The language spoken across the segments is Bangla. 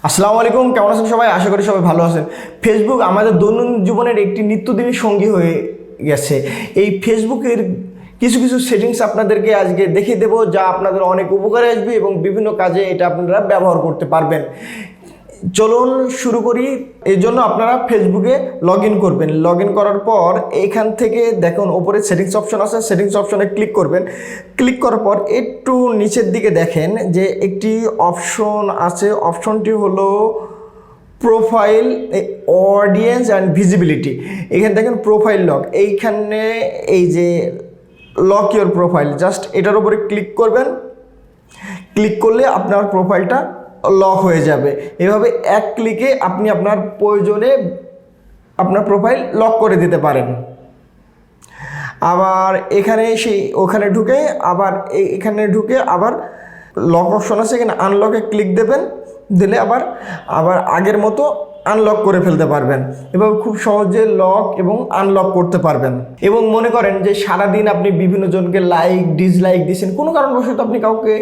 আসসালামু আলাইকুম, কেমন আছেন সবাই? আশা করি সবাই ভালো আছেন। ফেসবুক আমাদের দৈনন্দিন জীবনের একটি নিত্যদিনের সঙ্গী হয়ে গেছে। এই ফেসবুকের কিছু কিছু সেটিংস আপনাদেরকে আজকে দেখিয়ে দেবো, যা আপনাদের অনেক উপকারে আসবে এবং বিভিন্ন কাজে এটা আপনারা ব্যবহার করতে পারবেন। চলুন শুরু করি। এর জন্য আপনারা ফেসবুকে লগ ইন করবেন। লগ ইন করার পর এইখান থেকে দেখুন ওপরে সেটিংস অপশন আছে, সেটিংস অপশনে ক্লিক করবেন। ক্লিক করার পর একটু নিচের দিকে দেখেন যে একটি অপশন আছে, অপশনটি হলো প্রোফাইল, অডিয়েন্স অ্যান্ড ভিজিবিলিটি। এখানে দেখেন প্রোফাইল লক, এইখানে এই যে লক ইওর প্রোফাইল, জাস্ট এটার উপরে ক্লিক করবেন। ক্লিক করলে আপনার প্রোফাইলটা লক হয়ে যাবে। এভাবে এক ক্লিকে আপনি আপনার প্রয়োজনে আপনার প্রোফাইল লক করে দিতে পারেন। আবার এখানে ওখানে ঢুকে আবার এখানে ঢুকে আবার লক অপশন আছে, এখানে আনলকে ক্লিক দেবেন। দিলে আবার আগের মতো আনলক করে ফেলতে পারবেন। এভাবে খুব সহজে লক এবং আনলক করতে পারবেন। এবং মনে করেন যে সারাদিন আপনি বিভিন্ন জনকে লাইক ডিসলাইক দিয়েছেন, কোনো কারণবশত আপনি কাউকে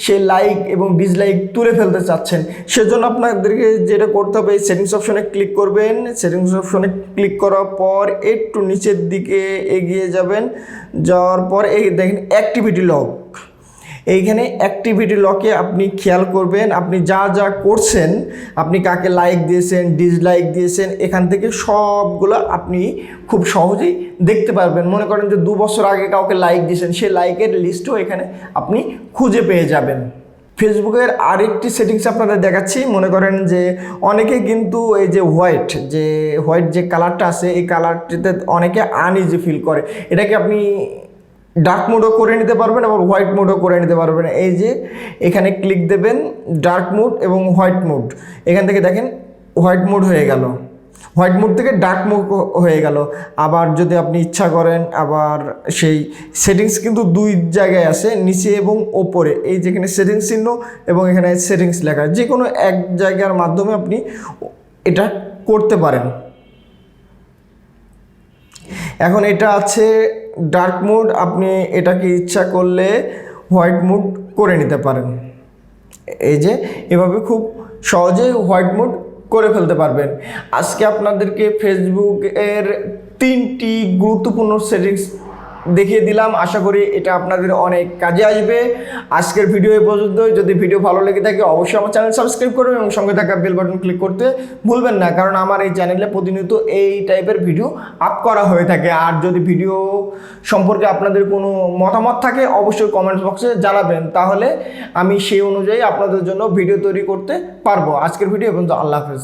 সে লাইক এবং ডিসলাইক তুলে ফেলতে চাচ্ছেন, সেজন্য আপনাদেরকে যেটা করতে হবে, সেটিংস অপশনে ক্লিক করবেন। সেটিংস অপশনে ক্লিক করার পর একটু নিচের দিকে এগিয়ে যাবেন। যাওয়ার পর এই দেখেন অ্যাক্টিভিটি লক। এইখানে অ্যাক্টিভিটি লকে আপনি খেয়াল করবেন আপনি যা যা করছেন, আপনি কাকে লাইক দিয়েছেন ডিসলাইক দিয়েছেন, এখান থেকে সবগুলো আপনি খুব সহজেই দেখতে পারবেন। মনে করেন যে 2 বছর আগে কাউকে লাইক দিয়েছেন, সেই লাইকের লিস্টও এখানে আপনি খুঁজে পেয়ে যাবেন। ফেসবুকের আরেকটি সেটিংস আপনাদের দেখাচ্ছি। মনে করেন যে অনেকে কিন্তু এই যে হোয়াইট যে কালারটা আছে, এই কালারটিতে অনেকে আনইজি ফিল করে। এটাকে আপনি ডার্ক মোডও করে নিতে পারবেন এবং হোয়াইট মোডও করে নিতে পারবেন। এই যে এখানে ক্লিক দেবেন, ডার্ক মোড এবং হোয়াইট মোড। এখান থেকে দেখেন হোয়াইট মোড হয়ে গেল, হোয়াইট মোড থেকে ডার্ক মোড হয়ে গেল। আবার যদি আপনি ইচ্ছা করেন, আবার সেই সেটিংস কিন্তু 2 জায়গায় আছে, নিচে এবং ওপরে। এই যেখানে সেটিংস চিহ্ন এবং এখানে সেটিংস লেখা, যে কোনো এক জায়গার মাধ্যমে আপনি এটা করতে পারেন। এখন এটা আছে ডার্ক মোড, আপনি এটাকে ইচ্ছা করলে হোয়াইট মোড করে নিতে পারেন। এই যে এভাবে খুব সহজেই হোয়াইট মোড করে ফেলতে পারবেন। আজকে আপনাদেরকে ফেসবুকের 3টি গুরুত্বপূর্ণ সেটিংস দেখিয়ে দিলাম। আশা করি এটা আপনাদের অনেক কাজে আসবে। আজকের ভিডিও এই পর্যন্তই। যদি ভিডিও ভালো লেগে থাকে অবশ্যই আমার চ্যানেল সাবস্ক্রাইব করবেন এবং সঙ্গে থাকা বেল বাটন ক্লিক করতে ভুলবেন না, কারণ আমার এই চ্যানেলে প্রতিনিয়ত এই টাইপের ভিডিও আপ করা হয়ে থাকে। আর যদি ভিডিও সম্পর্কে আপনাদের কোনো মতামত থাকে অবশ্যই কমেন্ট বক্সে জানাবেন, তাহলে আমি সেই অনুযায়ী আপনাদের জন্য ভিডিও তৈরি করতে পারবো। আজকের ভিডিও পর্যন্ত, আল্লাহ হাফেজ।